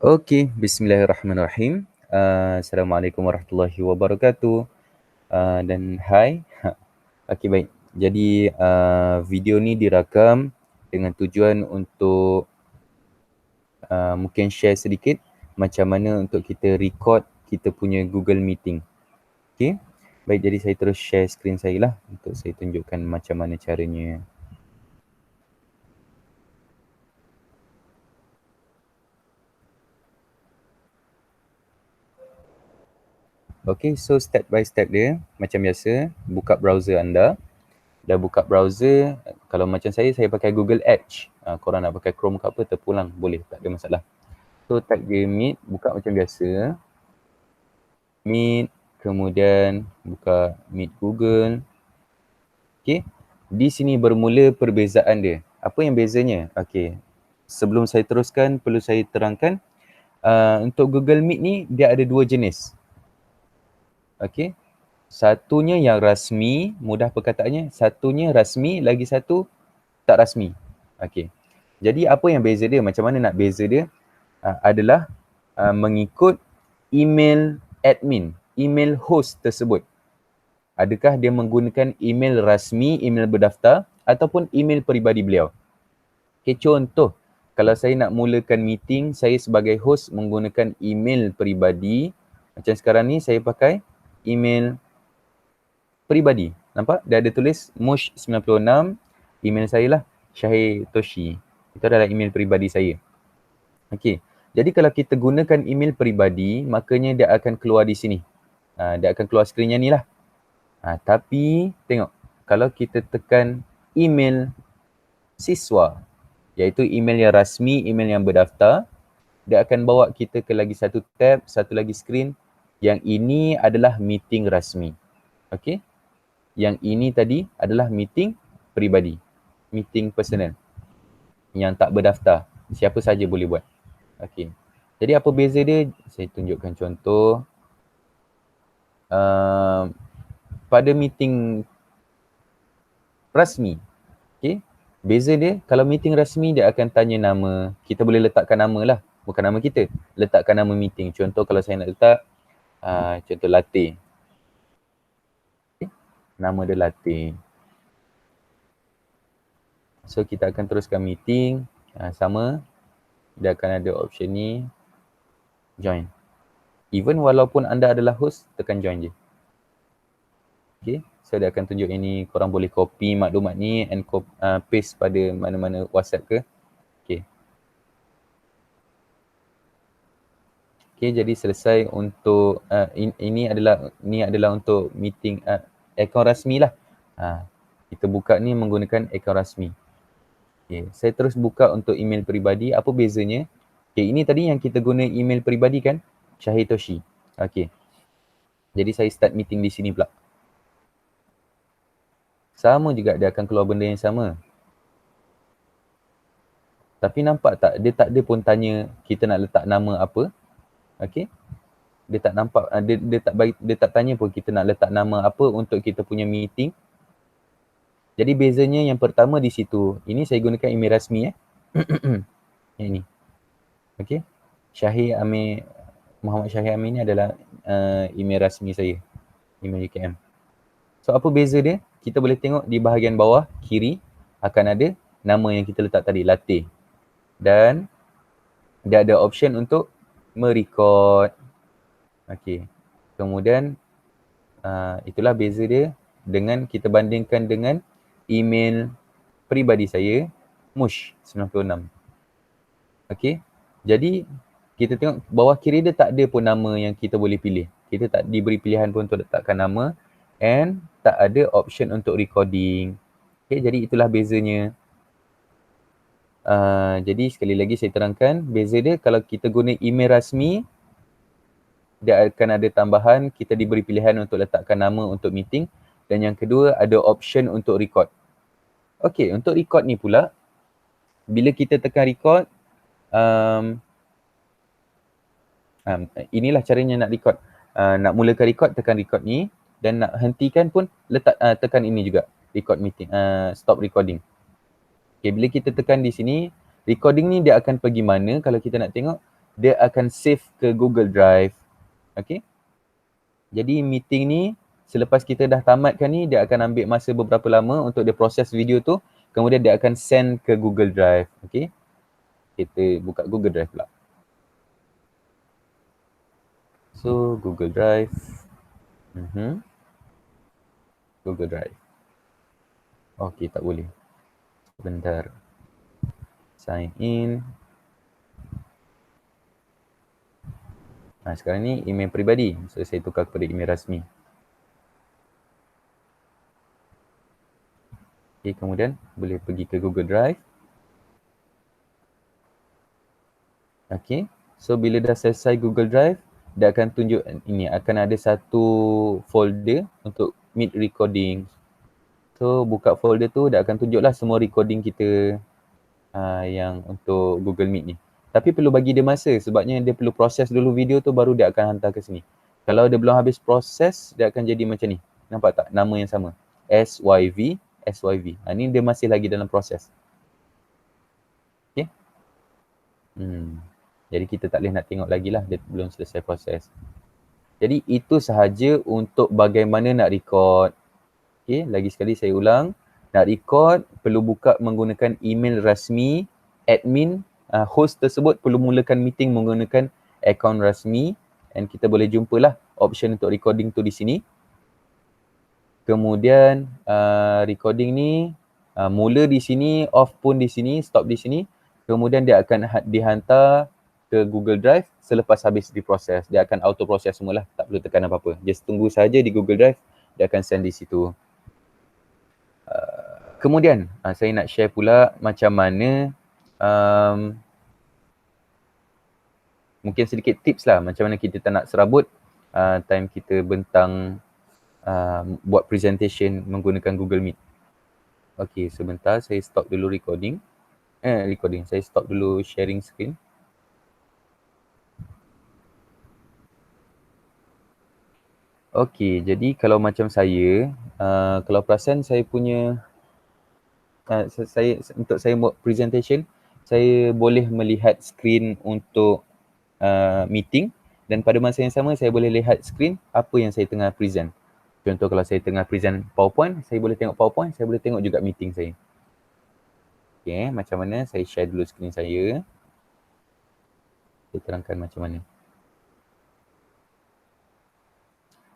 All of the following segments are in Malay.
Okey, bismillahirrahmanirrahim. Assalamualaikum warahmatullahi wabarakatuh, dan hai. Okey, baik. Jadi, video ni dirakam dengan tujuan untuk, mungkin share sedikit macam mana untuk kita record kita punya Google Meeting. Okey. Baik, jadi saya terus share skrin saya lah untuk saya tunjukkan macam mana caranya. Okey, so step by step dia macam biasa, buka browser anda. Dah buka browser, kalau macam saya pakai Google Edge. Korang nak pakai Chrome ke apa, terpulang, boleh, tak ada masalah. So type je Meet, buka macam biasa. Meet, kemudian buka Meet Google. Okay, di sini bermula perbezaan dia. Apa yang bezanya? Okay, sebelum saya teruskan, perlu saya terangkan, untuk Google Meet ni, dia ada dua jenis. Okay, satunya yang rasmi, mudah perkataannya, satunya rasmi, lagi satu tak rasmi. Okay, jadi apa yang beza dia, macam mana nak beza dia, adalah mengikut email admin, email host tersebut. Adakah dia menggunakan email rasmi, email berdaftar, ataupun email peribadi beliau. Okay, contoh, kalau saya nak mulakan meeting, saya sebagai host menggunakan email peribadi. Macam sekarang ni saya pakai email peribadi. Nampak? Dia ada tulis mush96, email saya lah, Syahir Toshi. Itu adalah email peribadi saya. Okey, jadi kalau kita gunakan email peribadi, makanya dia akan keluar di sini. Dia akan keluar skrinnya ni lah. Tapi tengok, kalau kita tekan email siswa, iaitu email yang rasmi, email yang berdaftar, dia akan bawa kita ke lagi satu tab, satu lagi skrin. Yang ini adalah meeting rasmi. Okey, yang ini tadi adalah meeting peribadi, meeting personal yang tak berdaftar. Siapa saja boleh buat. Okey, jadi apa beza dia? Saya tunjukkan contoh. Pada meeting rasmi, okey, beza dia, kalau meeting rasmi dia akan tanya nama. Kita boleh letakkan nama lah, bukan nama kita. Letakkan nama meeting. Contoh kalau saya nak letak, contoh latte. Okay, nama dia latte. So kita akan teruskan meeting. Sama, dia akan ada option ni, join. Even walaupun anda adalah host, tekan join je. Okay, so dia akan tunjuk ini, korang boleh copy maklumat ni and paste pada mana-mana WhatsApp ke. Okay. Okay, jadi selesai untuk ini adalah untuk meeting akaun rasmi lah. Kita buka ni menggunakan akaun rasmi. Okay, saya terus buka untuk email peribadi. Apa bezanya? Okay, ini tadi yang kita guna email peribadi kan? Syahir Toshi. Okay, jadi saya start meeting di sini pula. Sama juga, dia akan keluar benda yang sama. Tapi nampak tak, dia tak ada pun tanya kita nak letak nama apa. Okey, dia tak nampak, dia tak tanya pun kita nak letak nama apa untuk kita punya meeting. Jadi bezanya yang pertama di situ, ini saya gunakan email rasmi yang ini. Okey, Syahir Amir, Muhammad Syahir Amir ni adalah email rasmi saya, email UKM. So apa beza dia? Kita boleh tengok di bahagian bawah kiri akan ada nama yang kita letak tadi, latte. Dan dia ada option untuk merecord. Okey, kemudian itulah beza dia dengan kita bandingkan dengan email peribadi saya, mush96. Okey, jadi kita tengok bawah kiri dia tak ada pun nama yang kita boleh pilih. Kita tak diberi pilihan pun untuk letakkan nama and tak ada option untuk recording. Okey, jadi itulah bezanya. Jadi sekali lagi saya terangkan, beza dia kalau kita guna email rasmi, dia akan ada tambahan, kita diberi pilihan untuk letakkan nama untuk meeting. Dan yang kedua, ada option untuk record. Okey, untuk record ni pula, bila kita tekan record, inilah caranya nak record. Nak mulakan record, tekan record ni. Dan nak hentikan pun, tekan ini juga, record meeting, stop recording. Okay, bila kita tekan di sini, recording ni dia akan pergi mana kalau kita nak tengok. dia akan save ke Google Drive. Okay. Jadi meeting ni, selepas kita dah tamatkan ni, dia akan ambil masa beberapa lama untuk dia proses video tu. Kemudian dia akan send ke Google Drive. Okay. Kita buka Google Drive pula. So, Google Drive. Google Drive. Okay, tak boleh. Sebentar. Sign in. Sekarang ni email peribadi. So, saya tukar kepada email rasmi. Okay, kemudian boleh pergi ke Google Drive. Okay. So, bila dah selesai Google Drive, dia akan tunjuk ini. Akan ada satu folder untuk Meet recording. So, buka folder tu, dia akan tunjuklah semua recording kita yang untuk Google Meet ni. Tapi perlu bagi dia masa sebabnya dia perlu proses dulu video tu baru dia akan hantar ke sini. Kalau dia belum habis proses, dia akan jadi macam ni. Nampak tak? Nama yang sama. SYV, SYV. Ni dia masih lagi dalam proses. Okay. Jadi kita tak boleh nak tengok lagi lah. Dia belum selesai proses. Jadi itu sahaja untuk bagaimana nak record. Okay. Lagi sekali saya ulang. Nak record perlu buka menggunakan email rasmi admin. Host tersebut perlu mulakan meeting menggunakan akaun rasmi. And kita boleh jumpalah option untuk recording tu di sini. Kemudian recording ni mula di sini, off pun di sini, stop di sini. Kemudian dia akan dihantar ke Google Drive selepas habis diproses. Dia akan auto proses semualah, tak perlu tekan apa-apa. Just tunggu saja di Google Drive, dia akan send di situ. Kemudian saya nak share pula macam mana mungkin sedikit tips lah macam mana kita tak nak serabut time kita bentang buat presentation menggunakan Google Meet. Okay, sebentar saya stop dulu recording. Saya stop dulu sharing screen. Okay, jadi kalau macam saya, kalau perasan saya punya, untuk saya buat presentation, saya boleh melihat screen untuk meeting dan pada masa yang sama saya boleh lihat screen apa yang saya tengah present. Contoh kalau saya tengah present PowerPoint, saya boleh tengok PowerPoint, saya boleh tengok juga meeting saya. Okay, macam mana? Saya share dulu screen saya. Saya terangkan macam mana.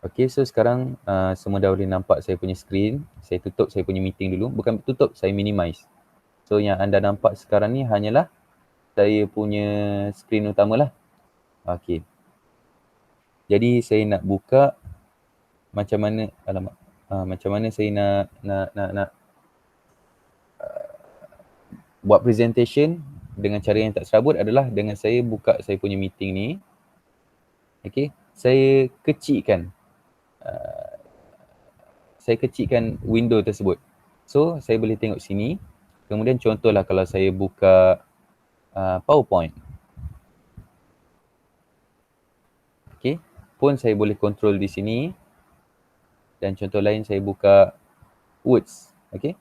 Okay, so sekarang semua dah boleh nampak saya punya screen. Saya tutup saya punya meeting dulu. Bukan tutup, saya minimize. So yang anda nampak sekarang ni hanyalah saya punya screen utama lah. Okay. Jadi saya nak buka macam mana, macam mana saya nak buat presentation dengan cara yang tak serabut adalah dengan saya buka saya punya meeting ni. Okay, saya kecilkan window tersebut. So saya boleh tengok sini. Kemudian contohlah kalau saya buka PowerPoint. Okay, pun saya boleh control di sini. Dan contoh lain saya buka Words. Okay,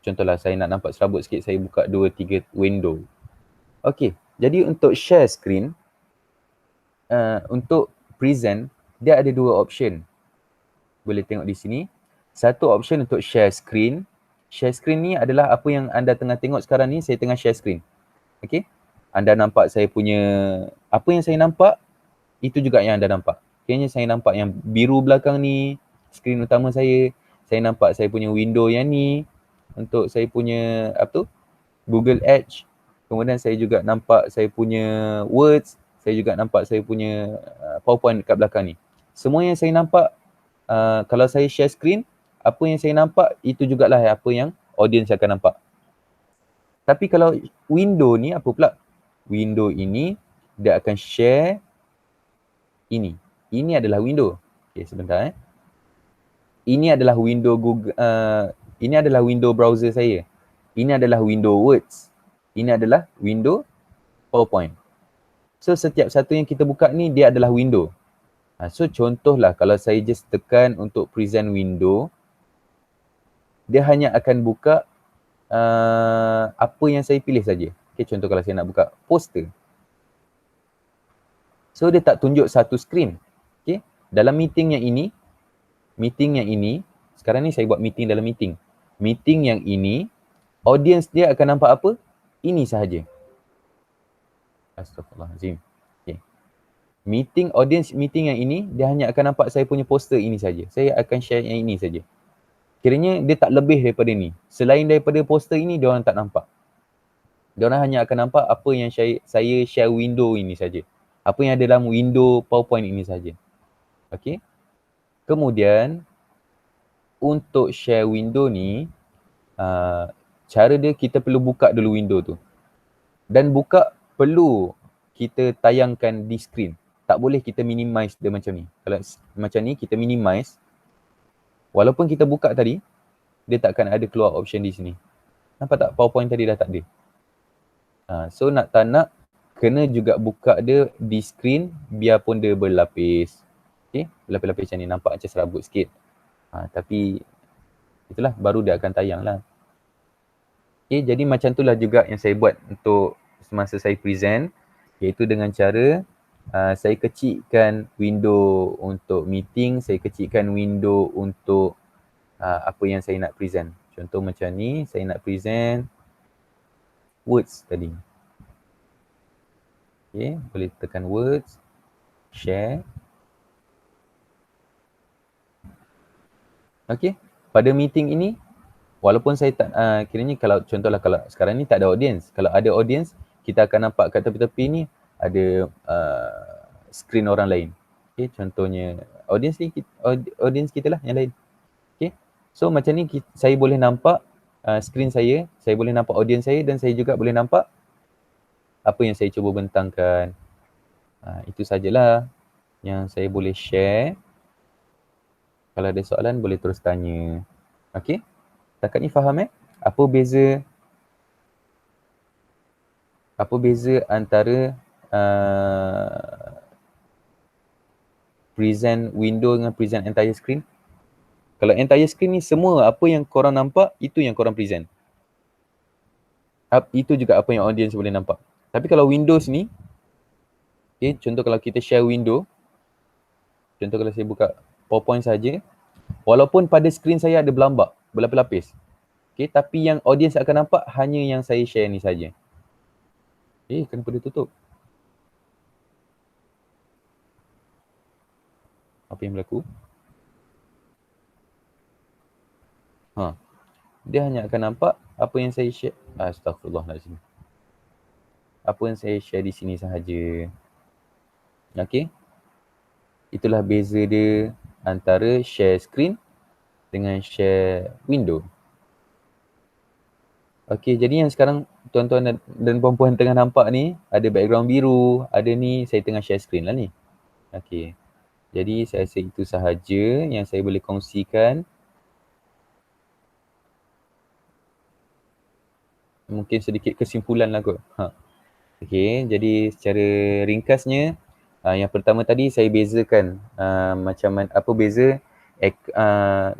contohlah saya nak nampak serabut sikit, saya buka 2-3 window. Okay, jadi untuk share screen, untuk present, dia ada 2 option. Boleh tengok di sini. Satu option untuk share screen. Share screen ni adalah apa yang anda tengah tengok sekarang ni, saya tengah share screen. Okay, anda nampak saya punya, apa yang saya nampak, itu juga yang anda nampak. Kayaknya saya nampak yang biru belakang ni, skrin utama saya. Saya nampak saya punya window yang ni, untuk saya punya, Google Edge. Kemudian saya juga nampak saya punya Words. Saya juga nampak saya punya PowerPoint dekat belakang ni. Semua yang saya nampak, kalau saya share screen, apa yang saya nampak, itu jugalah apa yang audience akan nampak. Tapi kalau window ni apa pula? Window ini, dia akan share ini. Ini adalah window. Okay, sebentar. Ini adalah window Google. Ini adalah window browser saya. Ini adalah window Words. Ini adalah window PowerPoint. So setiap satu yang kita buka ni dia adalah window. So contohlah kalau saya just tekan untuk present window, dia hanya akan buka apa yang saya pilih saja. Okay, contoh kalau saya nak buka poster. So dia tak tunjuk satu skrin. Okay. Dalam meeting yang ini, sekarang ni saya buat meeting dalam meeting. Meeting yang ini, audience dia akan nampak apa? Ini sahaja. Astaghfirullahalazim. Okay. Audience meeting yang ini, dia hanya akan nampak saya punya poster ini saja. Saya akan share yang ini saja. Kiranya dia tak lebih daripada ni. Selain daripada poster ini, dia orang tak nampak. Dia orang hanya akan nampak apa yang saya share window ini saja. Apa yang ada dalam window PowerPoint ini saja. Okay. Kemudian, untuk share window ni, cara dia kita perlu buka dulu window tu. Dan buka perlu kita tayangkan di screen. Tak boleh kita minimize dia macam ni. Kalau macam ni kita minimize, walaupun kita buka tadi, dia takkan ada keluar option di sini. Nampak tak? PowerPoint tadi dah tak ada. So nak tak nak, kena juga buka dia di screen biarpun dia berlapis. Okay, berlapis-lapis macam ni. Nampak macam serabut sikit. Tapi itulah, baru dia akan tayang lah. Okay, jadi macam itulah juga yang saya buat untuk semasa saya present, iaitu dengan cara saya kecilkan window untuk meeting, saya kecilkan window untuk apa yang saya nak present. Contoh macam ni, saya nak present words tadi. Okay, boleh tekan words, share. Okay, pada meeting ini, walaupun saya tak, kiranya kalau contohlah kalau sekarang ni tak ada audience. Kalau ada audience, kita akan nampak kat tepi-tepi ni ada skrin orang lain. Okay, contohnya audience ni, audience kita lah yang lain. Okay, so macam ni saya boleh nampak skrin saya boleh nampak audience saya dan saya juga boleh nampak apa yang saya cuba bentangkan. Itu sajalah yang saya boleh share. Kalau ada soalan boleh terus tanya. Okay, setakat ni faham Apa beza antara present window dengan present entire screen? Kalau entire screen ni semua apa yang korang nampak, itu yang korang present. Itu juga apa yang audience boleh nampak. Tapi kalau Windows ni, okay, contoh kalau kita share window, contoh kalau saya buka PowerPoint saja, walaupun pada skrin saya ada berlapis-lapis, okay, tapi yang audience akan nampak hanya yang saya share ni saja. Kenapa dia tutup? Apa yang berlaku? Dia hanya akan nampak apa yang saya share. Astaghfirullahaladzim. Apa yang saya share di sini sahaja. Okay. Itulah beza dia antara share screen dengan share window. Okay, jadi yang sekarang tuan-tuan dan puan-puan tengah nampak ni, ada background biru, ada ni, saya tengah share screen lah ni. Okay. Jadi saya rasa itu sahaja yang saya boleh kongsikan. Mungkin sedikit kesimpulan lah kot. Okay, jadi secara ringkasnya, yang pertama tadi saya bezakan macam mana, apa beza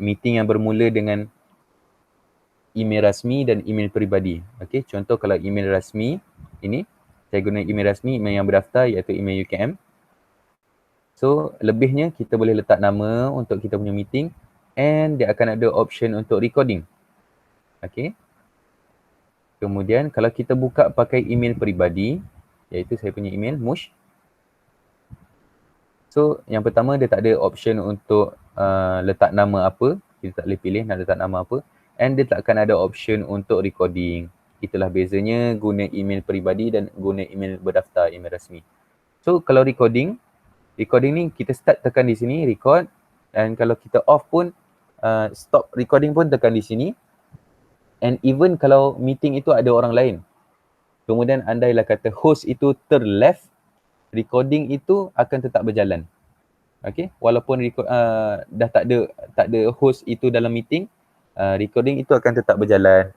meeting yang bermula dengan email rasmi dan email peribadi. Okay, contoh kalau email rasmi ini, saya guna email rasmi, email yang berdaftar iaitu email UKM. So, lebihnya kita boleh letak nama untuk kita punya meeting and dia akan ada option untuk recording. Okay. Kemudian kalau kita buka pakai email peribadi, iaitu saya punya email, Mush. So, yang pertama dia tak ada option untuk letak nama apa. Kita tak boleh pilih nak letak nama apa. And dia tak akan ada option untuk recording. Itulah bezanya guna email peribadi dan guna email berdaftar, email rasmi. So, kalau recording ni kita start tekan di sini, record. Dan kalau kita off pun, stop recording pun tekan di sini. And even kalau meeting itu ada orang lain, kemudian andailah kata host itu terleft, recording itu akan tetap berjalan. Okay, walaupun dah tak ada host itu dalam meeting, recording itu akan tetap berjalan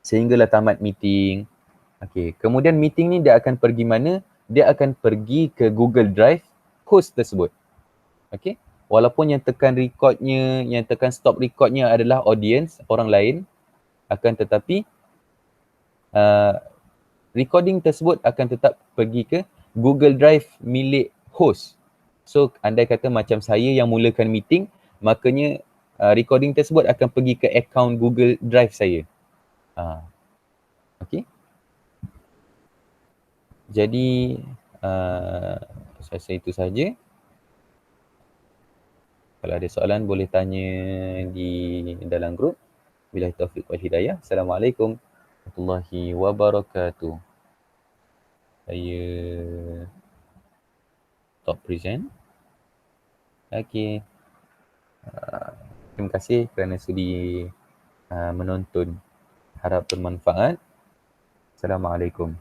sehinggalah tamat meeting. Okay, kemudian meeting ni dia akan pergi mana? Dia akan pergi ke Google Drive host tersebut. Okay, walaupun yang tekan recordnya, yang tekan stop recordnya adalah audience, orang lain, akan tetapi recording tersebut akan tetap pergi ke Google Drive milik host. So andai kata macam saya yang mulakan meeting, makanya recording tersebut akan pergi ke akaun Google Drive saya. Okay. Jadi saya rasa itu saja. Kalau ada soalan boleh tanya di dalam grup. Billahi taufiq wal hidayah. Assalamualaikum warahmatullahi wabarakatuh. Saya stop present. Okay. Terima kasih kerana sudi menonton. Harap bermanfaat. Assalamualaikum.